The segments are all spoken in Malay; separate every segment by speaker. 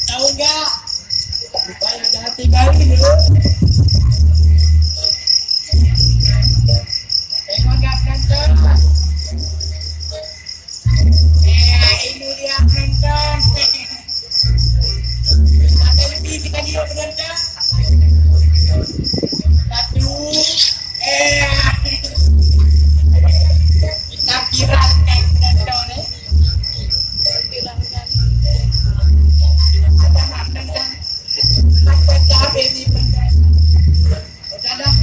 Speaker 1: Tahu enggak? Banyak jangan tinggalin dulu. Tengok enggak penonton? Ini dia penonton. Ada lebih kita dia penonton. Satu. Kita kirakan penonton Kirakan. Ada mak penonton. Nak baca ini penonton. Sudah dah.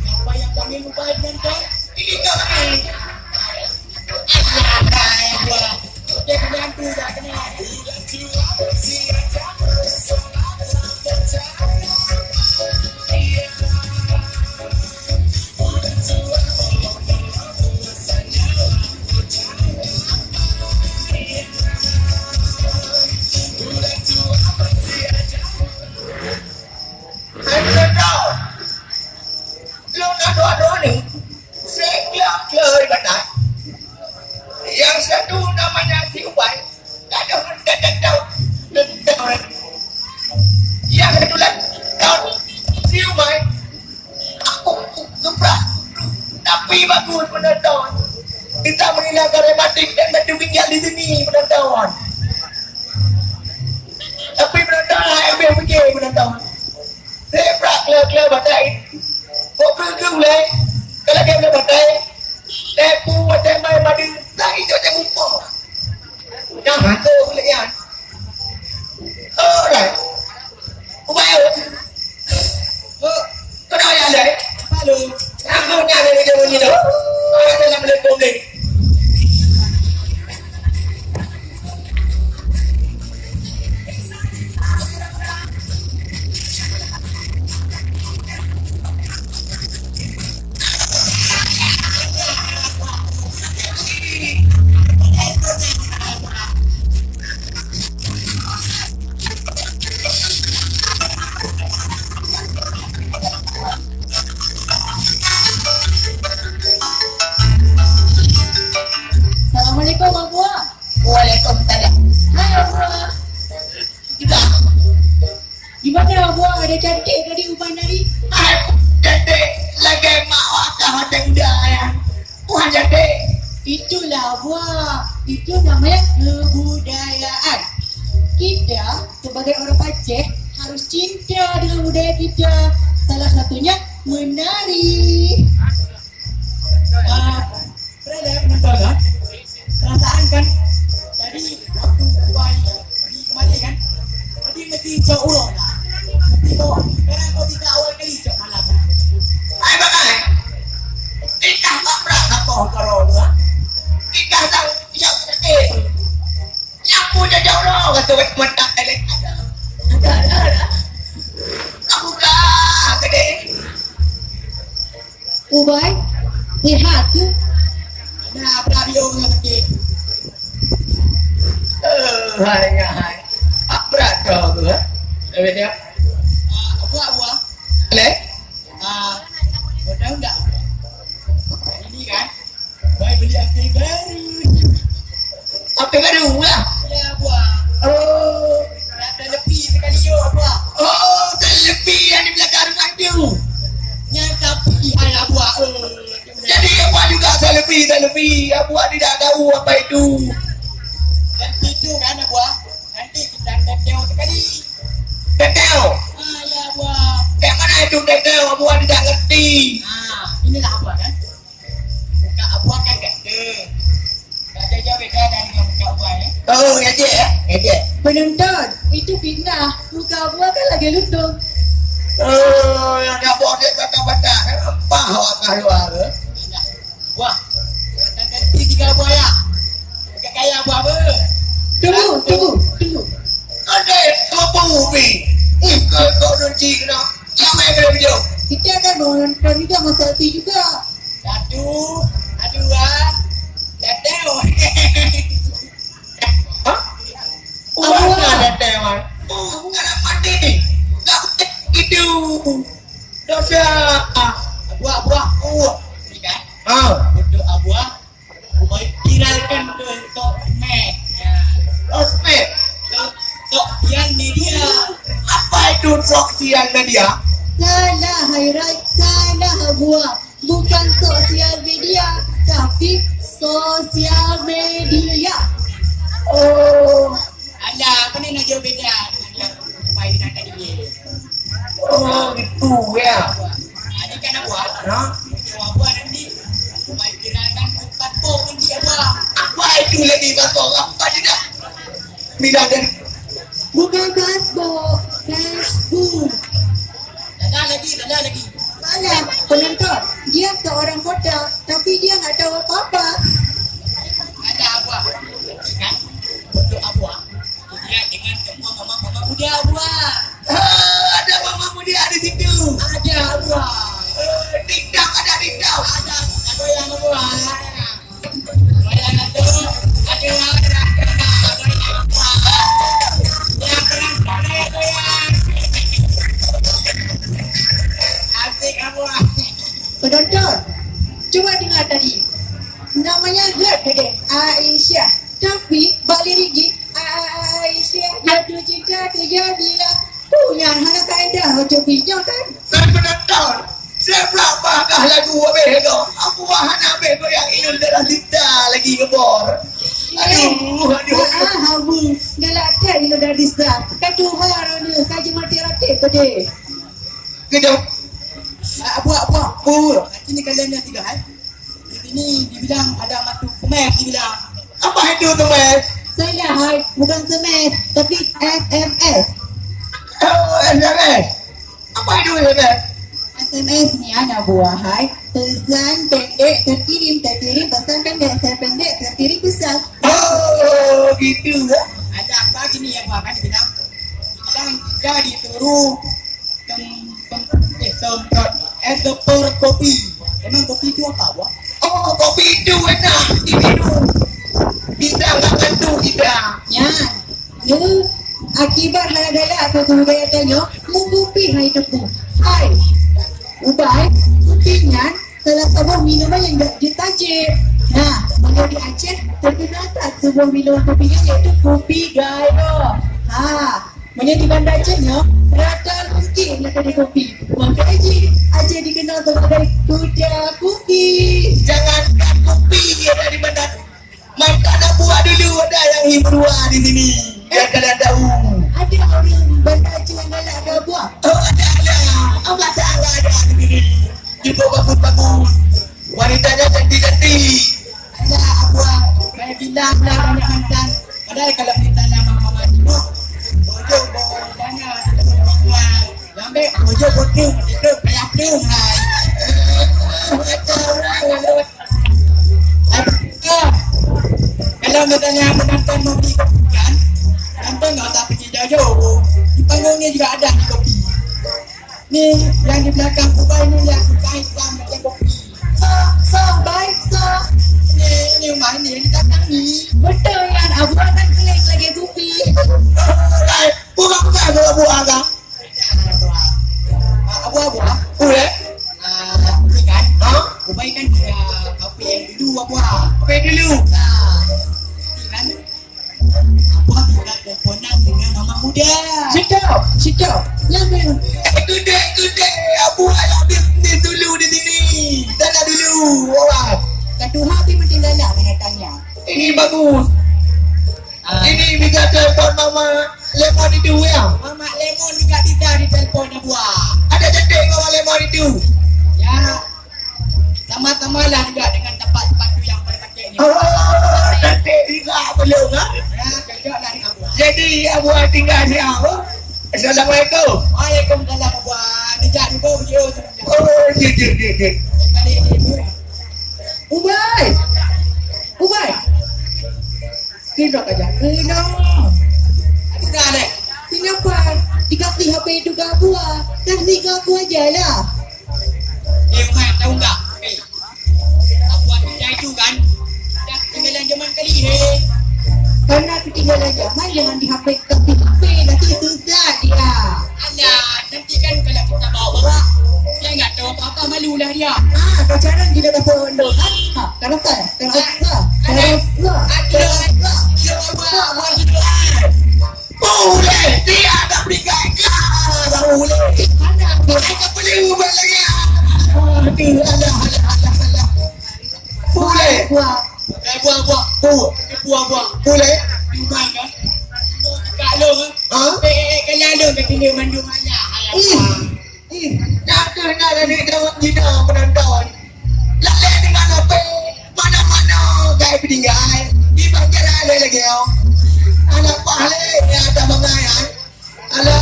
Speaker 1: Apa yang kami lupa penonton? Ini kami. Dia kena tu dah kena. Yang satu namanya Tiubai, yang kedua tahun Tiubai, aku gebrak, tapi bagus penonton. Kita menilai karematik dan berdunia di sini penonton. Tapi penonton ambil fikir penonton. Saya prak batai, kok kelai, kalau dia boleh batai, lepu batai mai madu. Tak itu je muka. Jangan tu boleh kan. Alright. Ubay. Kau dah yang dah. Halo. Aku ni ada dia bunyi tu. Ada dalam telefon ni.
Speaker 2: Assalamualaikum Abua.
Speaker 1: Waalaikumsalam.
Speaker 2: Hai Abua.
Speaker 1: Kita.
Speaker 2: Gimana Abua? Ada cantik tadi Ubay nari?
Speaker 1: Jadi lagi mak wakah hotel muda ya. Tuhan jadi.
Speaker 2: Itulah Abua. Itu namanya kebudayaan. Kita sebagai orang Aceh harus cinta dengan budaya kita. Salah satunya menari.
Speaker 1: Pernah penonton kan? Perasaan kan? Jadi waktu Ubay pergi kembali kan? Tadi mesti cok ulang lah. Mesti bawa. Sekarang kau tidak awal kali cok malam kan? Hai bagai. Ikah tak pernah apa kalau tu lah. Ikah tak siap sakit. Nyapu je jauh lah. Kata wek mentak elek. Ada. Aku dah gede.
Speaker 2: Ubay, sehat ke?
Speaker 1: Nah, radio yang sakit. Hai. Apa radio tu eh? Lebih dia. Buah. Le? Kau tahu tak? Ini kan, Boy beli apa baru. Apa baru lah? Ya, buah. Oh, ada lebih sekali yo, buah. Oh, lebih yang di belakang rumah dia. Yang tapi hal buah. Jadi apa juga selfie. Buah tidak tahu apa itu. Dan itu kan buah. Nanti kita teteo sekali. Teteo? Ya buah. Kayak mana itu teteo? Buah tidak ngerti. Inilah buah kan. Buka buah kan. Oh, ngejek ngejek.
Speaker 2: Penonton, itu fitnah. Muka abang kan lagi lutut.
Speaker 1: Oh, yang dah buat dia batak-batak. Apa awak keluar ke?
Speaker 3: Wah, kata-kata tiga buah ya. Dekat kaya buah apa?
Speaker 2: Tunggu.
Speaker 1: Ada apa umi? Kau nanti kena. Siapa yang kena video?
Speaker 2: Kita akan menonton juga masa selfie juga.
Speaker 3: Satu, dua, teteo.
Speaker 1: Hah?
Speaker 2: Awak.
Speaker 1: Awak ada teman. Oh, ada mati ni. Tak itu. Dosa.
Speaker 3: Buah. Ni kan?
Speaker 1: Ah,
Speaker 3: Untuk buah. Boleh viralkan untuk Mac.
Speaker 1: Osmet.
Speaker 3: Tok yang media.
Speaker 1: Apa itu sosial media?
Speaker 2: Salah Hairai, salah Abah. Bukan sosial media, tapi sosial media.
Speaker 1: Oh,
Speaker 3: Ada apa ni nak jauh beda dengan yang main dengan tadi ni.
Speaker 1: oh itu ya.
Speaker 3: Ini kan buah.
Speaker 1: Nah,
Speaker 3: Buah nanti. Main viralkan tempat pun nanti buah.
Speaker 1: apa itu lagi masuk? Apa tidak? Bila dari
Speaker 2: Bukan Facebook.
Speaker 3: Ada lagi.
Speaker 2: Salah penonton. Dia seorang bodoh, tapi dia tak tahu apa-apa.
Speaker 3: Ada buah. Kan? Untuk buah. Dia dengan semua mama muda buah.
Speaker 1: ada mama muda di situ.
Speaker 3: Ada buah.
Speaker 1: TikTok ada TikTok.
Speaker 3: Ada yang buah. Goyang itu. Ada buah. Yang keren goyang. Asik buah.
Speaker 2: Penonton, cuba dengar tadi. Namanya Heart tadi, Aisyah. Tapi balik lagi, Aisyah jatuh cinta terjadilah. Punya anak kaedah macam pinjau kan?
Speaker 1: Saya penonton. Saya berapakah lagu Abeh tu? Aku wahan Abeh tu yang ingin dalam cinta lagi ngebor. Aduh.
Speaker 2: Habu, galak kan ilo dah disah. Katuhar ni, kaji mati ratif tadi.
Speaker 1: Kejap.
Speaker 3: Buah. Nanti ni kalian yang tiga Di sini dibilang ada matu kemes dibilang.
Speaker 1: Apa itu tu, Mas?
Speaker 2: Salah hai, bukan SMS, tapi SMS.
Speaker 1: Oh, SMS. Apa itu SMS?
Speaker 2: SMS ni anak buah hai. Pesan pendek terkirim pesan pendek terkirim pesan.
Speaker 1: Oh, gitu.
Speaker 3: Ada apa gini yang buah kan dibilang kita disuruh semprot ekspor kopi. Emang kopi itu apa buah?
Speaker 1: Oh, kopi itu enak diminum. Kita makan tu kita.
Speaker 2: Ya, lu akibat harga-harga atau budaya tanya, mengupi hai tepu. Hai, ubai, kupingan salah sebuah minuman yang ditajik. Nah, bila di Aceh terkenal tak sebuah minuman kopinya iaitu kopi gayo. Mana di Bandar Aceh ya, rata mungkin nak ada kopi. Maka Aceh dikenal sebagai kuda kopi.
Speaker 1: Jangankan kopi dia dari bandar. Makan buah dulu ada yang hibrua di sini. Biar kalian tahu.
Speaker 2: Ada orang Bandar Aceh yang galak ada buah.
Speaker 1: Oh, ada. Apa salah ada di sini? Juga bagus-bagus. Wanitanya cantik-cantik.
Speaker 3: Ada buah. Saya bilang dah banyak mantan. Padahal kalau kita nama mama itu, bodoh banyak. Lambe bodoh bodoh itu kayak dong hai. Kalau misalnya penonton mau beli kopi kan, penonton nggak usah pergi jauh-jauh. Di panggungnya juga ada di kopi. Nih yang di belakang kubah ini yang kain hitam macam kopi.
Speaker 2: Baik.
Speaker 3: Ini rumah ini yang di belakang ni.
Speaker 2: Betul kan, abang kan klik lagi kopi.
Speaker 1: Bukan buah kan?
Speaker 3: Buah-buah.
Speaker 1: Boleh?
Speaker 3: Ini kan,
Speaker 1: Ha?
Speaker 3: kubah kan kopi yang dulu buah.
Speaker 1: Apa dulu?
Speaker 3: Kan buah juga teleponan dengan mama muda.
Speaker 2: Sedap. Yang
Speaker 1: Gede. Abu ayam di dulu di sini. Tanah dulu. Orang.
Speaker 2: Satu hati penting dalam binatangnya.
Speaker 1: Ini bagus. Ini bisa telepon mama lemon itu ya.
Speaker 3: Mama lemon juga bisa ditelepon buah.
Speaker 1: Ada cantik mama lemon itu.
Speaker 3: Ya, sama-sama lah juga dengan tempat sepatu yang boleh pakai ni
Speaker 1: Oh, nanti juga belum ah.
Speaker 3: Ya, kerja lah ni Abu.
Speaker 1: Jadi Abu tinggal di apa? Assalamualaikum.
Speaker 3: Waalaikumsalam Abu. Nejak juga video tu.
Speaker 1: Oh, dia.
Speaker 3: Kali ni.
Speaker 2: Ubay. Ubay. Kena aja. Kena.
Speaker 3: Aku dah ada.
Speaker 2: Kenapa? Dikasih HP itu ke aku ah. Kasih ke aku aja lah.
Speaker 3: Mat, tahu tak? Abu kerja itu kan. Dah ketinggalan zaman kali ni.
Speaker 2: Karena ketinggalan zaman jangan di HP kasih HP nanti susah dia.
Speaker 3: Alah, nanti kan kalau kita bawa dia enggak tahu apa-apa, malulah dia.
Speaker 2: Ah, pacaran kita dah pondok kan? Ha, terasa.
Speaker 1: Boleh, dia ada berikan. Boleh. Mereka boleh ubah lagi. Alah. Boleh.
Speaker 2: Wah,
Speaker 3: Buah.
Speaker 1: Boleh.
Speaker 3: Buah kan? Kak Long
Speaker 1: Ha?
Speaker 3: kalau Long kata dia mandung ayah.
Speaker 1: Nak kena ada jawab Gina penonton. Lalai dengan apa? Mana-mana gaya peninggal. Di bangkit ada lagi oh. Anak pahala yang ada bangayan. Alah.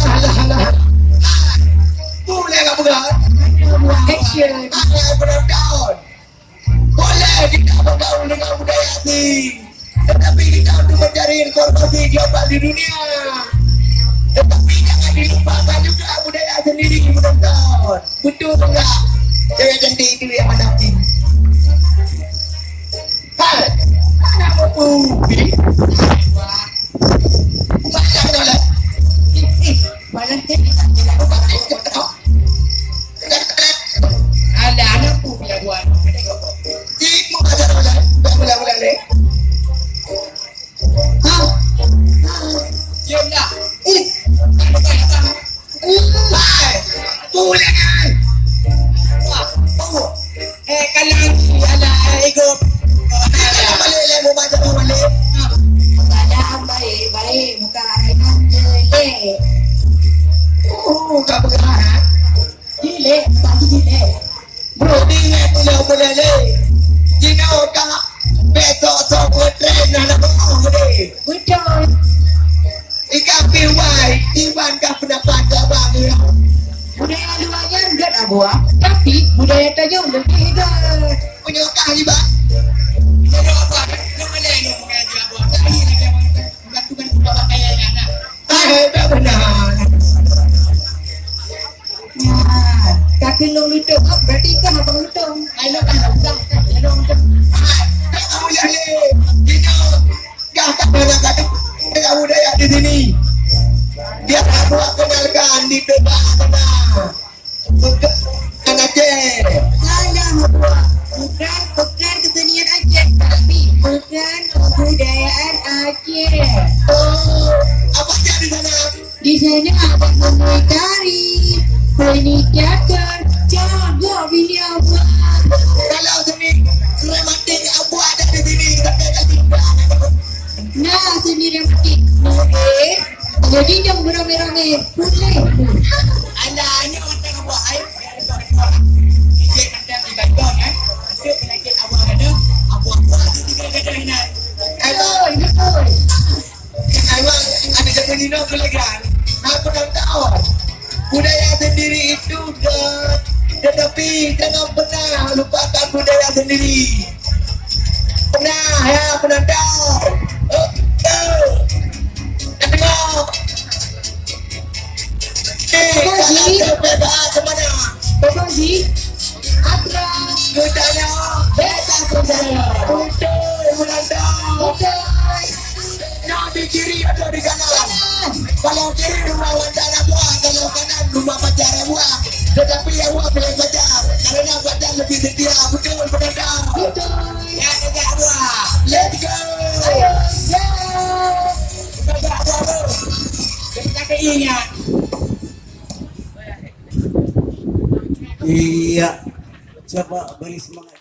Speaker 1: Boleh tak bukan?
Speaker 2: action.
Speaker 1: Anak penonton. Boleh kita bergaul dengan budaya asing. Tetapi kita untuk mencari informasi global di dunia. Tetapi jangan dilupakan juga budaya sendiri penonton. Betul enggak? Cewek cantik itu yang mendamping. Hai, anak mempunyai. Banyak dah.
Speaker 2: Malah
Speaker 3: Ada anakku punya buat.
Speaker 1: Cikgu ajar dah. Boleh leh.
Speaker 3: Diam dah.
Speaker 1: Hai, boleh kan?
Speaker 3: Kalau ada ego.
Speaker 1: Balik leh, mau baca balik.
Speaker 2: salam baik-baik muka ainan jelek.
Speaker 1: Oh, tak bergerak.
Speaker 2: Jelek, tak jelek.
Speaker 1: Bro, dia boleh leh. Dino tak besok sok tren nak berapa deh.
Speaker 2: Betul.
Speaker 1: Ikan piwai, iban kah pendapat abang dia.
Speaker 2: Budaya luarnya enggak buah, tapi budaya tajam lebih hebat.
Speaker 1: Penyokah ni bang.
Speaker 3: Kalau apa? Lu mana lu mengajar buat? Tadi lagi bantukan pakaian anak.
Speaker 1: Tak benar.
Speaker 2: Nah, kaki long lutung, berarti kan abang lutung.
Speaker 3: Kalau kan dah. Kalau macam
Speaker 1: Tak boleh leh. Dino, kah tak pernah kata dengan budaya di sini. Biar aku kenalkan di depan sana. Anak cek.
Speaker 2: Salah buah, bukan kesenian Aceh, tapi bukan kebudayaan Aceh.
Speaker 1: Oh, apa jadi sana?
Speaker 2: Di sana ada menui tari, seni teater, jaga bini abang.
Speaker 1: Kalau sini rematik abu ada di sini. Tapi tidak.
Speaker 2: Nah, seni rematik boleh. Jadi yang beramai-ramai boleh.
Speaker 3: alah ni orang tengah buat air. Dia macam ibadah kan. Ada penyakit awak ada. Awak tu tiga kata ni.
Speaker 2: Betul.
Speaker 1: Emang ada zaman Dino kelegan. Aku tak tahu. Budaya sendiri itu dah. Tetapi jangan pernah lupakan budaya sendiri. Pernah ya penonton. Tengok. Bebas mana?
Speaker 2: Betul sih. Abra.
Speaker 1: Gudanya.
Speaker 2: Beta saudara.
Speaker 1: Betul penonton.
Speaker 2: Betul.
Speaker 1: Nak di kiri atau di kanan? Kalau kiri rumah wandana buah, kalau kanan rumah pacar buah. Tetapi yang buah pilih pacar, karena pacar lebih setia. Betul penonton.
Speaker 2: Betul.
Speaker 3: Ya tegak buah.
Speaker 1: Let's go.
Speaker 3: Tegak buah tu. Kita keingat.
Speaker 4: Iya, coba beri semangat.